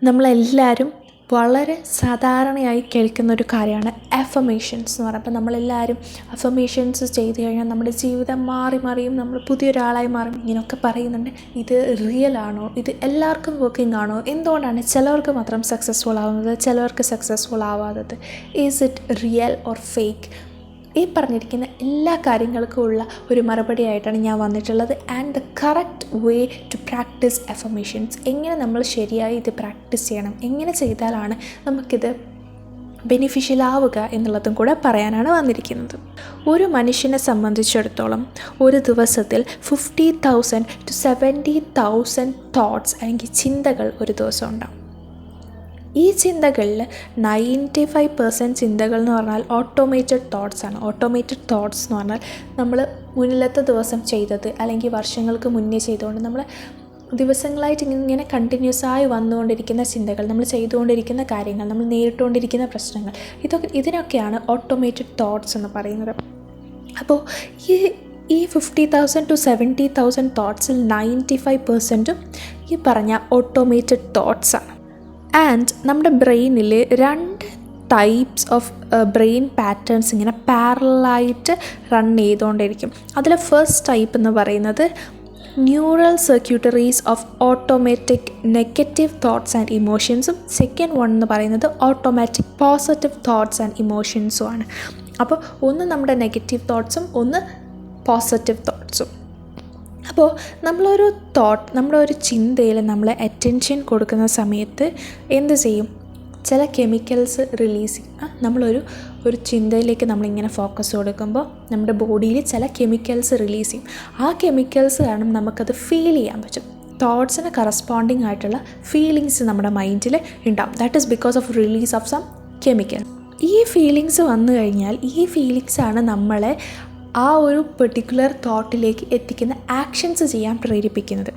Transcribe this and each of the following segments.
നമ്മളെല്ലാവരും വളരെ സാധാരണയായി കേൾക്കുന്ന ഒരു കാര്യമാണ് അഫർമേഷൻസ് എന്ന് പറയുമ്പോൾ നമ്മളെല്ലാവരും അഫർമേഷൻസ് ചെയ്ത് കഴിഞ്ഞാൽ നമ്മുടെ ജീവിതം മറിയും, നമ്മൾ പുതിയൊരാളായി മാറും, ഇങ്ങനെയൊക്കെ പറയുന്നുണ്ട്. ഇത് റിയൽ ആണോ? ഇത് എല്ലാവർക്കും വർക്കിംഗ് ആണോ? എന്തുകൊണ്ടാണ് ചിലവർക്ക് മാത്രം സക്സസ്ഫുൾ ആവുന്നത്, ചിലവർക്ക് സക്സസ്ഫുൾ ആവാത്തത്? Is it real or fake? ഈ പറഞ്ഞിരിക്കുന്ന എല്ലാ കാര്യങ്ങൾക്കും ഉള്ള ഒരു മറുപടി ആയിട്ടാണ് ഞാൻ വന്നിട്ടുള്ളത്. And the correct way to practice affirmations, എങ്ങനെ നമ്മൾ ശരിയായി ഇത് പ്രാക്ടീസ് ചെയ്യണം, എങ്ങനെ ചെയ്താലാണ് നമുക്കിത് ബെനിഫിഷ്യൽ ആവുക എന്നുള്ളതും കൂടെ പറയാനാണ് വന്നിരിക്കുന്നത്. ഒരു മനുഷ്യനെ സംബന്ധിച്ചിടത്തോളം ഒരു ദിവസത്തിൽ 50,000 to 70,000 തോട്ട്സ് അല്ലെങ്കിൽ ചിന്തകൾ ഒരു ദിവസം ഉണ്ടാവും. ഈ ചിന്തകളിൽ 95% ചിന്തകൾ എന്ന് പറഞ്ഞാൽ ഓട്ടോമേറ്റഡ് തോട്ട്സാണ്. ഓട്ടോമേറ്റഡ് തോട്ട്സ് എന്ന് പറഞ്ഞാൽ നമ്മൾ മുന്നിലത്തെ ദിവസം ചെയ്തത് അല്ലെങ്കിൽ വർഷങ്ങൾക്ക് മുന്നേ ചെയ്തുകൊണ്ട് നമ്മൾ ദിവസങ്ങളായിട്ട് ഇങ്ങനെ കണ്ടിന്യൂസ് ആയി വന്നുകൊണ്ടിരിക്കുന്ന ചിന്തകൾ, നമ്മൾ ചെയ്തുകൊണ്ടിരിക്കുന്ന കാര്യങ്ങൾ, നമ്മൾ നേരിട്ടുകൊണ്ടിരിക്കുന്ന പ്രശ്നങ്ങൾ, ഇതിനൊക്കെയാണ് ഓട്ടോമേറ്റഡ് തോട്ട്സ് എന്ന് പറയുന്നത്. അപ്പോൾ ഈ 50,000 to 70,000 തോട്ട്സിൽ 95% ഈ പറഞ്ഞ ഓട്ടോമേറ്റഡ് തോട്ട്സാണ്. ആൻഡ് നമ്മുടെ ബ്രെയിനിൽ 2 ടൈപ്സ് ഓഫ് ബ്രെയിൻ പാറ്റേൺസ് ഇങ്ങനെ പാരലായിട്ട് റൺ ചെയ്തുകൊണ്ടിരിക്കും. അതിൽ ഫസ്റ്റ് ടൈപ്പ് എന്ന് പറയുന്നത് neural circuitries of automatic negative thoughts and ഇമോഷൻസും സെക്കൻഡ് വൺ എന്ന് പറയുന്നത് ഓട്ടോമാറ്റിക് പോസിറ്റീവ് തോട്ട്സ് ആൻഡ് ഇമോഷൻസും ആണ്. അപ്പോൾ ഒന്ന് നമ്മുടെ നെഗറ്റീവ് തോട്ട്സും ഒന്ന് പോസിറ്റീവ് തോട്ട്സും. അപ്പോൾ നമ്മുടെ ഒരു ചിന്തയിൽ നമ്മൾ അറ്റൻഷൻ കൊടുക്കുന്ന സമയത്ത് എന്ത് ചെയ്യും? ചില കെമിക്കൽസ് റിലീസ് ചെയ്യും. നമ്മളൊരു ചിന്തയിലേക്ക് നമ്മളിങ്ങനെ ഫോക്കസ് കൊടുക്കുമ്പോൾ നമ്മുടെ ബോഡിയിൽ ചില കെമിക്കൽസ് റിലീസ് ചെയ്യും. ആ കെമിക്കൽസ് കാരണം നമുക്കത് ഫീൽ ചെയ്യാൻ പറ്റും. തോട്ട്സിന് കറസ്പോണ്ടിങ് ആയിട്ടുള്ള ഫീലിങ്സ് നമ്മുടെ മൈൻഡിൽ ഉണ്ടാവും. That is because of release of some chemical. ഈ ഫീലിങ്സ് വന്നു കഴിഞ്ഞാൽ ഈ ഫീലിങ്സാണ് നമ്മളെ ആ ഒരു പെർട്ടിക്കുലർ തോട്ടിലേക്ക് എത്തിക്കുന്ന ആക്ഷൻസ് ചെയ്യാൻ പ്രേരിപ്പിക്കുന്നത്.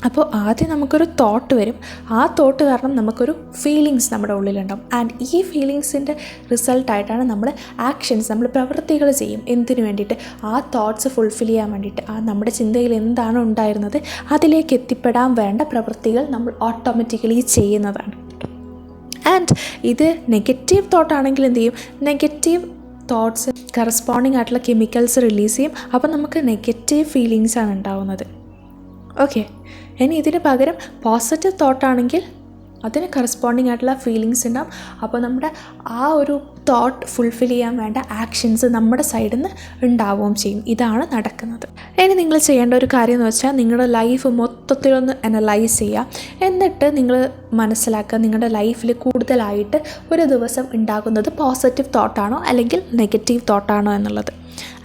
അപ്പോൾ ആദ്യം നമുക്കൊരു തോട്ട് വരും. ആ തോട്ട് കാരണം നമുക്കൊരു ഫീലിങ്സ് നമ്മുടെ ഉള്ളിലുണ്ടാവും. ആൻഡ് ഈ ഫീലിങ്സിൻ്റെ റിസൾട്ടായിട്ടാണ് നമ്മൾ ആക്ഷൻസ്, നമ്മൾ പ്രവൃത്തികൾ ചെയ്യും. എന്തിനു വേണ്ടിയിട്ട്? ആ തോട്ട്സ് ഫുൾഫിൽ ചെയ്യാൻ വേണ്ടിയിട്ട്. ആ നമ്മുടെ ചിന്തയിൽ എന്താണ് ഉണ്ടായിരുന്നത് അതിലേക്ക് എത്തിപ്പെടാൻ വേണ്ട പ്രവൃത്തികൾ നമ്മൾ ഓട്ടോമാറ്റിക്കലി ചെയ്യുന്നതാണ്. ആൻഡ് ഇത് നെഗറ്റീവ് തോട്ടാണെങ്കിൽ എന്ത് ചെയ്യും? നെഗറ്റീവ് തോട്ട്സ് കറസ്പോണ്ടിങ് ആയിട്ടുള്ള കെമിക്കൽസ് റിലീസ് ചെയ്യും. അപ്പോൾ നമുക്ക് നെഗറ്റീവ് ഫീലിങ്സാണ് ഉണ്ടാവുന്നത്. ഓക്കെ, ഇനി ഇതിന് പകരം പോസിറ്റീവ് തോട്ടാണെങ്കിൽ അതിന് കറസ്പോണ്ടിങ് ആയിട്ടുള്ള ഫീലിങ്സ് ഉണ്ടാവും. അപ്പോൾ നമ്മുടെ ആ ഒരു തോട്ട് ഫുൾഫിൽ ചെയ്യാൻ വേണ്ട ആക്ഷൻസ് നമ്മുടെ സൈഡിൽ നിന്ന് ഉണ്ടാവുകയും ചെയ്യും. ഇതാണ് നടക്കുന്നത്. ഇനി നിങ്ങൾ ചെയ്യേണ്ട ഒരു കാര്യം എന്ന് വെച്ചാൽ നിങ്ങളുടെ ലൈഫ് മൊത്തത്തിലൊന്ന് അനലൈസ് ചെയ്യുക. എന്നിട്ട് നിങ്ങൾ മനസ്സിലാക്കുക നിങ്ങളുടെ ലൈഫിൽ കൂടുതലായിട്ട് ഒരു ദിവസം ഉണ്ടാകുന്നത് പോസിറ്റീവ് തോട്ടാണോ അല്ലെങ്കിൽ നെഗറ്റീവ് തോട്ടാണോ എന്നുള്ളത്.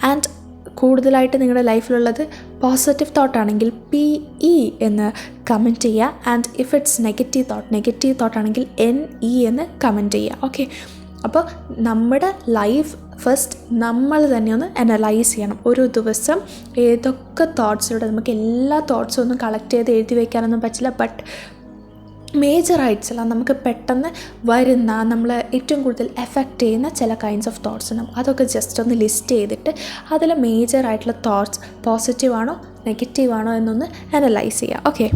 ആൻഡ് കൂടുതലായിട്ട് നിങ്ങളുടെ ലൈഫിലുള്ളത് പോസിറ്റീവ് തോട്ടാണെങ്കിൽ PE എന്ന് കമൻറ്റ് ചെയ്യുക. ആൻഡ് ഇഫ് ഇറ്റ്സ് നെഗറ്റീവ് തോട്ടാണെങ്കിൽ NE എന്ന് കമൻറ്റ് ചെയ്യുക. ഓക്കെ, അപ്പോൾ നമ്മുടെ ലൈഫ് ഫസ്റ്റ് നമ്മൾ തന്നെ ഒന്ന് അനലൈസ് ചെയ്യണം. ഒരു ദിവസം ഏതൊക്കെ തോട്ട്സിലൂടെ, നമുക്ക് എല്ലാ തോട്ട്സും ഒന്നും കളക്ട് ചെയ്ത് എഴുതി വയ്ക്കാനൊന്നും പറ്റില്ല. ബട്ട് മേജറായിട്ടില്ല, നമുക്ക് പെട്ടെന്ന് വരുന്ന, നമ്മൾ ഏറ്റവും കൂടുതൽ എഫക്റ്റ് ചെയ്യുന്ന ചില കൈൻഡ്സ് ഓഫ് തോട്ട്സ് ഉണ്ടാവും. അതൊക്കെ ജസ്റ്റ് ഒന്ന് ലിസ്റ്റ് ചെയ്തിട്ട് അതിൽ മേജറായിട്ടുള്ള തോട്ട്സ് പോസിറ്റീവ് ആണോ നെഗറ്റീവ് ആണോ എന്നൊന്ന് അനലൈസ് ചെയ്യുക. ഓക്കെ,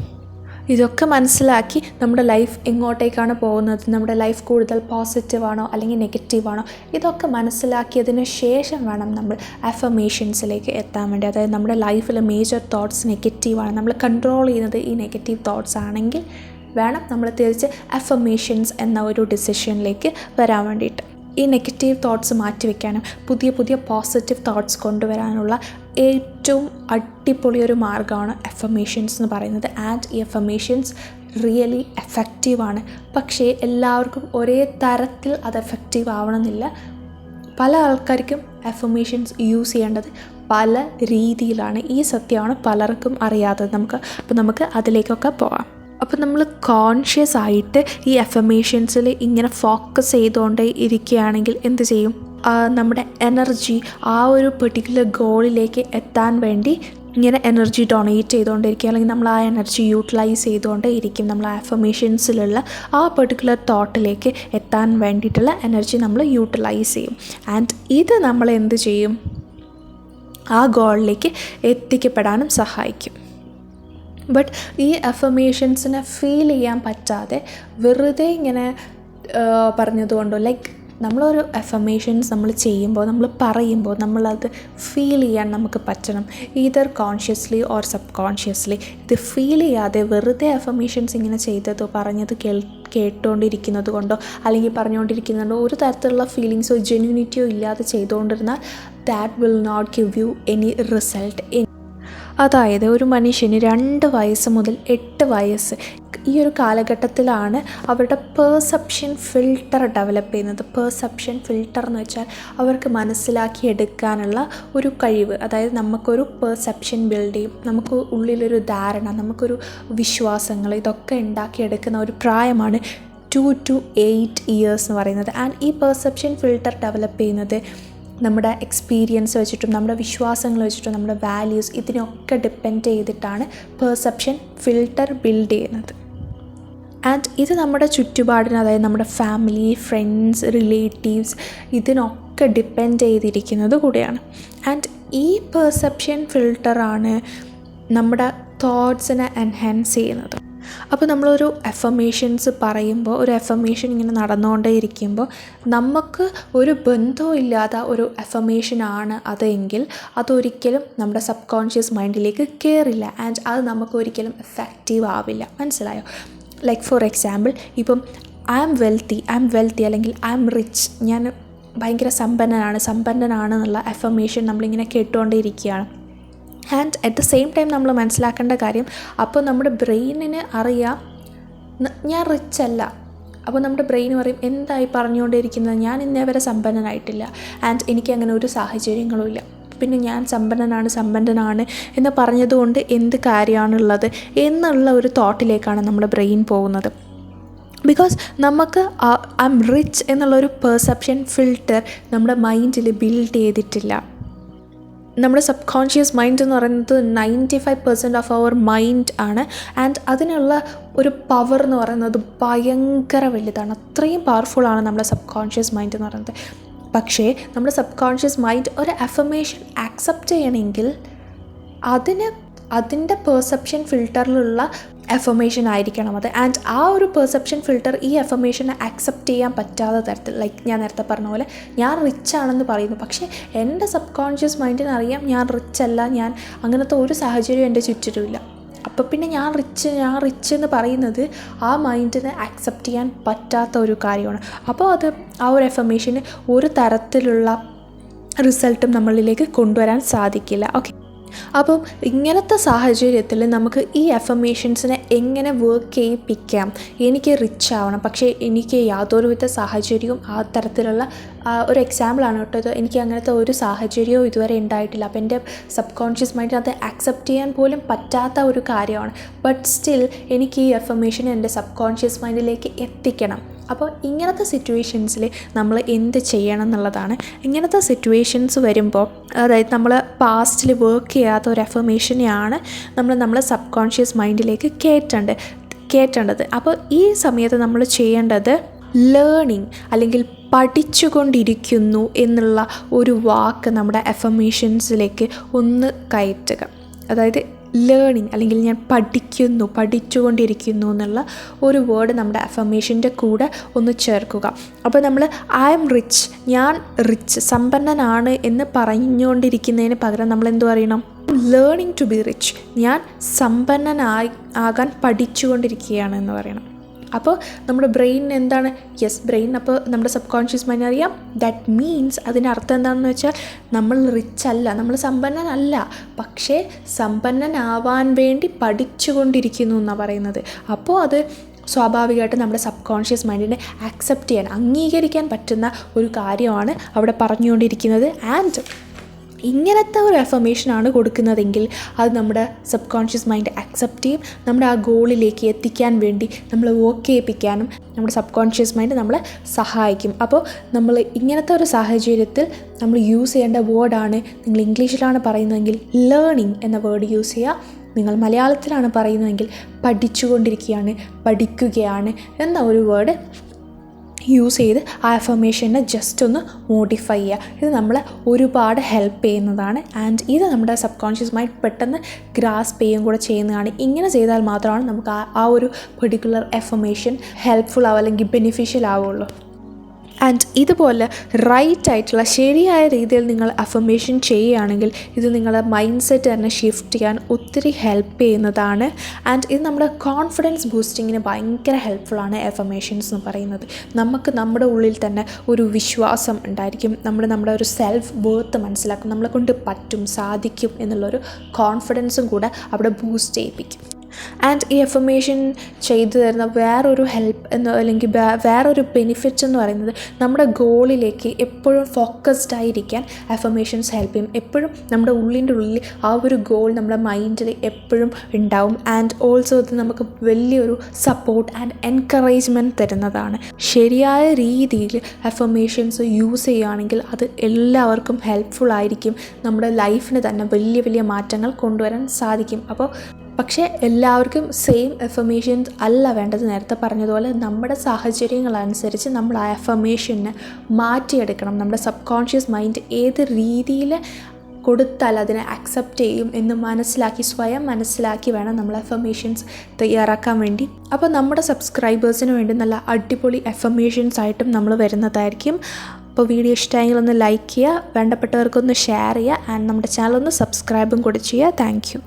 ഇതൊക്കെ മനസ്സിലാക്കി നമ്മുടെ ലൈഫ് എങ്ങോട്ടേക്കാണ് പോകുന്നത്, നമ്മുടെ ലൈഫ് കൂടുതൽ പോസിറ്റീവ് ആണോ അല്ലെങ്കിൽ നെഗറ്റീവ് ആണോ, ഇതൊക്കെ മനസ്സിലാക്കിയതിന് ശേഷം വേണം നമ്മൾ അഫർമേഷൻസിലേക്ക് എത്താൻ വേണ്ടി. അതായത് നമ്മുടെ ലൈഫിൽ മേജർ തോട്ട്സ് നെഗറ്റീവാണ്, നമ്മൾ കൺട്രോൾ ചെയ്യുന്നത് ഈ നെഗറ്റീവ് തോട്ട്സ് ആണെങ്കിൽ വേണം നമ്മൾ തിരിച്ച് അഫർമേഷൻസ് എന്ന ഒരു ഡിസിഷനിലേക്ക് വരാൻ വേണ്ടിയിട്ട്. ഈ നെഗറ്റീവ് തോട്ട്സ് മാറ്റിവെക്കാനും പുതിയ പോസിറ്റീവ് തോട്ട്സ് കൊണ്ടുവരാനുള്ള ഏറ്റവും അടിപൊളിയൊരു മാർഗ്ഗമാണ് അഫർമേഷൻസ് എന്ന് പറയുന്നത്. ആൻഡ് ഈ അഫർമേഷൻസ് റിയലി എഫക്റ്റീവാണ്. പക്ഷേ എല്ലാവർക്കും ഒരേ തരത്തിൽ അത് എഫക്റ്റീവ് ആവണമെന്നില്ല. പല ആൾക്കാർക്കും അഫർമേഷൻസ് യൂസ് ചെയ്യേണ്ടത് പല രീതിയിലാണ്. ഈ സത്യമാണ് പലർക്കും അറിയാത്തത്. നമുക്ക് അതിലേക്കൊക്കെ പോകാം. അപ്പോൾ നമ്മൾ കോൺഷ്യസ് ആയിട്ട് ഈ അഫർമേഷൻസിൽ ഇങ്ങനെ ഫോക്കസ് ചെയ്തുകൊണ്ട് ഇരിക്കുകയാണെങ്കിൽ എന്ത് ചെയ്യും? നമ്മുടെ എനർജി ആ ഒരു പെർട്ടിക്കുലർ ഗോളിലേക്ക് എത്താൻ വേണ്ടി ഇങ്ങനെ എനർജി ഡൊണേറ്റ് ചെയ്തുകൊണ്ടിരിക്കുക, അല്ലെങ്കിൽ നമ്മൾ ആ എനർജി യൂട്ടിലൈസ് ചെയ്തുകൊണ്ടേ ഇരിക്കും. നമ്മൾ ആ അഫർമേഷൻസിലുള്ള ആ പെർട്ടിക്കുലർ തോട്ടിലേക്ക് എത്താൻ വേണ്ടിയിട്ടുള്ള എനർജി നമ്മൾ യൂട്ടിലൈസ് ചെയ്യും. ആൻഡ് ഇത് നമ്മൾ എന്ത് ചെയ്യും? ആ ഗോളിലേക്ക് എത്തിക്കപ്പെടാനും സഹായിക്കും. ബട്ട് ഈ അഫർമേഷൻസിനെ ഫീൽ ചെയ്യാൻ പറ്റാതെ വെറുതെ ഇങ്ങനെ പറഞ്ഞതുകൊണ്ടോ, ലൈക്ക് നമ്മളൊരു അഫർമേഷൻസ് നമ്മൾ ചെയ്യുമ്പോൾ, നമ്മൾ പറയുമ്പോൾ നമ്മളത് ഫീൽ ചെയ്യാൻ നമുക്ക് പറ്റണം, either consciously or subconsciously. ഇത് ഫീൽ ചെയ്യാതെ വെറുതെ അഫർമേഷൻസ് ഇങ്ങനെ ചെയ്തതോ പറഞ്ഞത് കേട്ടുകൊണ്ടിരിക്കുന്നത് കൊണ്ടോ അല്ലെങ്കിൽ പറഞ്ഞുകൊണ്ടിരിക്കുന്നതുകൊണ്ടോ ഒരു തരത്തിലുള്ള ഫീലിങ്സോ ജെന്യൂനിറ്റിയോ ഇല്ലാതെ ചെയ്തുകൊണ്ടിരുന്നാൽ that will not give you any result. അതായത് ഒരു മനുഷ്യന് 2 വയസ്സ് മുതൽ 8 വയസ്സ് ഈ ഒരു കാലഘട്ടത്തിലാണ് അവരുടെ പെർസെപ്ഷൻ ഫിൽട്ടർ ഡെവലപ്പ് ചെയ്യുന്നത്. പെർസെപ്ഷൻ ഫിൽട്ടർ എന്ന് വെച്ചാൽ അവർക്ക് മനസ്സിലാക്കിയെടുക്കാനുള്ള ഒരു കഴിവ്. അതായത് നമുക്കൊരു പെർസെപ്ഷൻ ബിൽഡ് ചെയ്യും, നമുക്ക് ഉള്ളിലൊരു ധാരണ, നമുക്കൊരു വിശ്വാസങ്ങൾ, ഇതൊക്കെ ഉണ്ടാക്കിയെടുക്കുന്ന ഒരു പ്രായമാണ് 2 to 8 years എന്ന് പറയുന്നത്. ആൻഡ് ഈ പെർസെപ്ഷൻ ഫിൽട്ടർ ഡെവലപ്പ് ചെയ്യുന്നത് നമ്മുടെ എക്സ്പീരിയൻസ് വെച്ചിട്ടും നമ്മുടെ വിശ്വാസങ്ങൾ വെച്ചിട്ടും നമ്മുടെ വാല്യൂസ് ഇതിനൊക്കെ ഡിപ്പെൻഡ് ചെയ്തിട്ടാണ് പെർസെപ്ഷൻ ഫിൽട്ടർ ബിൽഡ് ചെയ്യുന്നത്. ആൻഡ് ഇത് നമ്മുടെ ചുറ്റുപാടിന്, അതായത് നമ്മുടെ ഫാമിലി, ഫ്രണ്ട്സ്, റിലേറ്റീവ്സ് ഇതിനൊക്കെ ഡിപ്പെൻഡ് ചെയ്തിരിക്കുന്നത് കൂടിയാണ്. ആൻഡ് ഈ പെർസെപ്ഷൻ ഫിൽട്ടറാണ് നമ്മുടെ തോട്ട്സിനെ എൻഹാൻസ് ചെയ്യുന്നത്. അപ്പോൾ നമ്മളൊരു അഫർമേഷൻസ് പറയുമ്പോൾ, ഒരു അഫർമേഷൻ ഇങ്ങനെ നടന്നുകൊണ്ടേ ഇരിക്കുമ്പോൾ നമുക്ക് ഒരു ബന്ധവും ഇല്ലാത്ത ഒരു അഫർമേഷനാണ് അതെങ്കിൽ അതൊരിക്കലും നമ്മുടെ സബ് കോൺഷ്യസ് മൈൻഡിലേക്ക് കയറില്ല. ആൻഡ് അത് നമുക്ക് ഒരിക്കലും എഫക്റ്റീവ് ആവില്ല. മനസ്സിലായോ? ലൈക്ക് ഫോർ എക്സാമ്പിൾ, ഇപ്പം ഐ ആം വെൽത്തി അല്ലെങ്കിൽ ഐ ആം റിച്ച്, ഞാൻ ഭയങ്കര സമ്പന്നനാണ് എന്നുള്ള അഫർമേഷൻ നമ്മളിങ്ങനെ കേട്ടുകൊണ്ടേയിരിക്കുകയാണ്. And at the same time നമ്മൾ മനസ്സിലാക്കേണ്ട കാര്യം, അപ്പോൾ നമ്മുടെ ബ്രെയിനിന് അറിയാം ഞാൻ റിച്ച് അല്ല. അപ്പോൾ നമ്മുടെ ബ്രെയിൻ പറയും, എന്തായി പറഞ്ഞുകൊണ്ടിരിക്കുന്നത്, ഞാൻ ഇന്നേ വരെ സമ്പന്നനായിട്ടില്ല, ആൻഡ് എനിക്ക് അങ്ങനെ ഒരു സാഹചര്യങ്ങളും ഇല്ല, പിന്നെ ഞാൻ സമ്പന്നനാണ് എന്ന് പറഞ്ഞതുകൊണ്ട് എന്ത് കാര്യമാണുള്ളത് എന്നുള്ള ഒരു തോട്ടിലേക്കാണ് നമ്മുടെ ബ്രെയിൻ പോകുന്നത്. ബിക്കോസ് നമുക്ക് ഐ എം റിച്ച് എന്നുള്ളൊരു പെർസെപ്ഷൻ ഫിൽട്ടർ നമ്മുടെ മൈൻഡിൽ ബിൽഡ് ചെയ്തിട്ടില്ല. നമ്മുടെ സബ് കോൺഷ്യസ് മൈൻഡ് എന്ന് പറയുന്നത് 95% ഓഫ് അവർ മൈൻഡ് ആണ്. ആൻഡ് അതിനുള്ള ഒരു പവർ എന്ന് പറയുന്നത് ഭയങ്കര വലുതാണ്. അത്രയും പവർഫുള്ളാണ് നമ്മുടെ സബ് കോൺഷ്യസ് മൈൻഡ് എന്ന് പറയുന്നത്. പക്ഷേ നമ്മുടെ സബ് കോൺഷ്യസ് മൈൻഡ് ഒരു അഫർമേഷൻ ആക്സെപ്റ്റ് ചെയ്യണമെങ്കിൽ അതിൻ്റെ പെർസെപ്ഷൻ ഫിൽട്ടറിലുള്ള അഫർമേഷൻ ആയിരിക്കണം അത്. ആൻഡ് ആ ഒരു പെർസെപ്ഷൻ ഫിൽട്ടർ ഈ അഫർമേഷനെ ആക്സെപ്റ്റ് ചെയ്യാൻ പറ്റാത്ത തരത്തിൽ, ലൈക്ക് ഞാൻ നേരത്തെ പറഞ്ഞ പോലെ ഞാൻ റിച്ച് ആണെന്ന് പറയുന്നു, പക്ഷേ എൻ്റെ സബ് കോൺഷ്യസ് മൈൻഡിന് അറിയാം ഞാൻ റിച്ച് അല്ല, ഞാൻ അങ്ങനത്തെ ഒരു സാഹചര്യം എൻ്റെ ചുറ്റിലുമില്ല. അപ്പോൾ പിന്നെ ഞാൻ റിച്ച് എന്ന് പറയുന്നത് ആ മൈൻഡിനെ ആക്സെപ്റ്റ് ചെയ്യാൻ പറ്റാത്ത ഒരു കാര്യമാണ്. അപ്പോൾ അത് ആ ഒരു അഫർമേഷന് ഒരു തരത്തിലുള്ള റിസൾട്ടും നമ്മളിലേക്ക് കൊണ്ടുവരാൻ സാധിക്കില്ല. ഓക്കെ, അപ്പം ഇങ്ങനത്തെ സാഹചര്യത്തിൽ നമുക്ക് ഈ അഫർമേഷൻസിനെ എങ്ങനെ വർക്ക് ചെയ്യിപ്പിക്കാം? എനിക്ക് റിച്ച് ആവണം, പക്ഷേ എനിക്ക് യാതൊരുവിധ സാഹചര്യവും ആ തരത്തിലുള്ള ഒരു എക്സാമ്പിളാണ് കേട്ടോ ഇത്. എനിക്ക് അങ്ങനത്തെ ഒരു സാഹചര്യവും ഇതുവരെ ഉണ്ടായിട്ടില്ല. അപ്പോൾ എൻ്റെ സബ് കോൺഷ്യസ് മൈൻഡിന് അത് ആക്സെപ്റ്റ് ചെയ്യാൻ പോലും പറ്റാത്ത ഒരു കാര്യമാണ്. ബട്ട് സ്റ്റിൽ എനിക്ക് ഈ അഫർമേഷൻ എൻ്റെ സബ് കോൺഷ്യസ് മൈൻഡിലേക്ക് എത്തിക്കണം. അപ്പോൾ ഇങ്ങനത്തെ സിറ്റുവേഷൻസിൽ നമ്മൾ എന്ത് ചെയ്യണം എന്നുള്ളതാണ്. ഇങ്ങനത്തെ സിറ്റുവേഷൻസ് വരുമ്പോൾ, അതായത് നമ്മൾ പാസ്റ്റിൽ വർക്ക് ചെയ്യാത്ത ഒരു അഫർമേഷനെയാണ് നമ്മളെ സബ് കോൺഷ്യസ് മൈൻഡിലേക്ക് കയറ്റേണ്ടത്. അപ്പോൾ ഈ സമയത്ത് നമ്മൾ ചെയ്യേണ്ടത് ലേണിംഗ് അല്ലെങ്കിൽ പഠിച്ചുകൊണ്ടിരിക്കുന്നു എന്നുള്ള ഒരു വാക്ക് നമ്മുടെ അഫർമേഷൻസിലേക്ക് ഒന്ന് കയറ്റുക. അതായത് ലേണിംഗ് അല്ലെങ്കിൽ ഞാൻ പഠിച്ചുകൊണ്ടിരിക്കുന്നു എന്നുള്ള ഒരു വേർഡ് നമ്മുടെ അഫർമേഷൻ്റെ കൂടെ ഒന്ന് ചേർക്കുക. അപ്പോൾ നമ്മൾ ഐ ആം റിച്ച്, ഞാൻ സമ്പന്നനാണ് എന്ന് പറഞ്ഞുകൊണ്ടിരിക്കുന്നതിന് പകരം നമ്മൾ എന്ത് പറയണം? ലേണിംഗ് ടു ബി റിച്ച്, ഞാൻ ആകാൻ പഠിച്ചുകൊണ്ടിരിക്കുകയാണ് എന്ന് പറയണം. അപ്പോൾ നമ്മുടെ ബ്രെയിനിന് എന്താണ്? ബ്രെയിൻ, അപ്പോൾ നമ്മുടെ സബ് കോൺഷ്യസ് മൈൻഡ് അറിയാം ദാറ്റ് മീൻസ് അതിൻ്റെ അർത്ഥം എന്താണെന്ന് വെച്ചാൽ നമ്മൾ റിച്ച് അല്ല, നമ്മൾ സമ്പന്നനല്ല, പക്ഷേ സമ്പന്നനാവാൻ വേണ്ടി പഠിച്ചുകൊണ്ടിരിക്കുന്നു എന്നാണ് പറയുന്നത്. അപ്പോൾ അത് സ്വാഭാവികമായിട്ട് നമ്മുടെ സബ് കോൺഷ്യസ് മൈൻഡിനെ ആക്സെപ്റ്റ് ചെയ്യാൻ, അംഗീകരിക്കാൻ പറ്റുന്ന ഒരു കാര്യമാണ് അവിടെ പറഞ്ഞുകൊണ്ടിരിക്കുന്നത്. ആൻഡ് ഇങ്ങനത്തെ ഒരു അഫർമേഷനാണ് കൊടുക്കുന്നതെങ്കിൽ അത് നമ്മുടെ സബ് കോൺഷ്യസ് മൈൻഡ് ആക്സെപ്റ്റ് ചെയ്യും. നമ്മുടെ ആ ഗോളിലേക്ക് എത്തിക്കാൻ വേണ്ടി നമ്മൾ വർക്ക് ചെയ്യിപ്പിക്കാനും നമ്മുടെ സബ് കോൺഷ്യസ് മൈൻഡ് നമ്മളെ സഹായിക്കും. അപ്പോൾ നമ്മൾ ഇങ്ങനത്തെ ഒരു സാഹചര്യത്തിൽ നമ്മൾ യൂസ് ചെയ്യേണ്ട വേർഡാണ്, നിങ്ങൾ ഇംഗ്ലീഷിലാണ് പറയുന്നതെങ്കിൽ ലേണിംഗ് എന്ന വേർഡ് യൂസ് ചെയ്യുക. നിങ്ങൾ മലയാളത്തിലാണ് പറയുന്നതെങ്കിൽ പഠിക്കുകയാണ് എന്ന ഒരു വേർഡ് യൂസ് ചെയ്ത് ആ അഫർമേഷനെ ജസ്റ്റ് ഒന്ന് മോഡിഫൈ ചെയ്യുക. ഇത് നമ്മളെ ഒരുപാട് ഹെൽപ്പ് ചെയ്യുന്നതാണ്. ആൻഡ് ഇത് നമ്മുടെ സബ് കോൺഷ്യസ് മൈൻഡ് പെട്ടെന്ന് ഗ്രാസ്പ് ചെയ്യുകയും കൂടെ ചെയ്യുന്നതാണ്. ഇങ്ങനെ ചെയ്താൽ മാത്രമാണ് നമുക്ക് ആ ഒരു പെർട്ടിക്കുലർ അഫർമേഷൻ ഹെൽപ്ഫുൾ ആവുക അല്ലെങ്കിൽ ബെനിഫിഷ്യൽ ആവുകയുള്ളൂ. ആൻഡ് ഇതുപോലെ റൈറ്റായിട്ടുള്ള ശരിയായ രീതിയിൽ നിങ്ങൾ അഫർമേഷൻ ചെയ്യുകയാണെങ്കിൽ ഇത് നിങ്ങളുടെ മൈൻഡ് സെറ്റ് തന്നെ ഷിഫ്റ്റ് ചെയ്യാൻ ഒത്തിരി ഹെൽപ്പ് ചെയ്യുന്നതാണ്. ആൻഡ് ഇത് നമ്മുടെ കോൺഫിഡൻസ് ബൂസ്റ്റിങ്ങിന് ഭയങ്കര ഹെൽപ്ഫുള്ളാണ് അഫർമേഷൻസ് എന്ന് പറയുന്നത്. നമുക്ക് നമ്മുടെ ഉള്ളിൽ തന്നെ ഒരു വിശ്വാസം ഉണ്ടായിരിക്കും. നമ്മുടെ ഒരു സെൽഫ് വർത്ത് മനസ്സിലാക്കും. നമ്മളെ കൊണ്ട് പറ്റും, സാധിക്കും എന്നുള്ളൊരു കോൺഫിഡൻസും കൂടെ അവിടെ ബൂസ്റ്റ് ചെയ്യിപ്പിക്കും. ആൻഡ് ഈ അഫർമേഷൻ ചെയ്തു തരുന്ന വേറൊരു ഹെൽപ്പ് അല്ലെങ്കിൽ വേറൊരു ബെനിഫിറ്റ് എന്ന് പറയുന്നത് നമ്മുടെ ഗോളിലേക്ക് എപ്പോഴും ഫോക്കസ്ഡ് ആയിരിക്കാൻ അഫർമേഷൻസ് ഹെൽപ്പ് ചെയ്യും. എപ്പോഴും നമ്മുടെ ഉള്ളിൻ്റെ ഉള്ളിൽ ആ ഒരു ഗോൾ നമ്മുടെ മൈൻഡിൽ എപ്പോഴും ഉണ്ടാവും. ആൻഡ് ഓൾസോ ഇത് നമുക്ക് വലിയൊരു സപ്പോർട്ട് ആൻഡ് എൻകറേജ്മെൻറ്റ് തരുന്നതാണ്. ശരിയായ രീതിയിൽ അഫർമേഷൻസ് യൂസ് ചെയ്യുകയാണെങ്കിൽ അത് എല്ലാവർക്കും ഹെൽപ്ഫുൾ ആയിരിക്കും. നമ്മുടെ ലൈഫിന് തന്നെ വലിയ വലിയ മാറ്റങ്ങൾ കൊണ്ടുവരാൻ സാധിക്കും. പക്ഷേ എല്ലാവർക്കും സെയിം അഫർമേഷൻസ് അല്ല വേണ്ടത്. നേരത്തെ പറഞ്ഞതുപോലെ നമ്മുടെ സാഹചര്യങ്ങളനുസരിച്ച് നമ്മൾ ആ അഫർമേഷനെ മാറ്റിയെടുക്കണം. നമ്മുടെ സബ് കോൺഷ്യസ് മൈൻഡ് ഏത് രീതിയിൽ കൊടുത്താൽ അതിനെ അക്സെപ്റ്റ് ചെയ്യും എന്ന് സ്വയം മനസ്സിലാക്കി വേണം നമ്മൾ അഫർമേഷൻസ് തയ്യാറാക്കാൻ വേണ്ടി. അപ്പോൾ നമ്മുടെ സബ്സ്ക്രൈബേഴ്സിന് വേണ്ടി നല്ല അടിപൊളി അഫർമേഷൻസ് ആയിട്ടും നമ്മൾ വരുന്നതായിരിക്കും. അപ്പോൾ വീഡിയോ ഇഷ്ടമായെങ്കിൽ ഒന്ന് ലൈക്ക് ചെയ്യുക, വേണ്ടപ്പെട്ടവർക്കൊന്ന് ഷെയർ ചെയ്യുക, ആൻഡ് നമ്മുടെ ചാനൽ ഒന്ന് സബ്സ്ക്രൈബും കൂടി ചെയ്യുക. Thank you.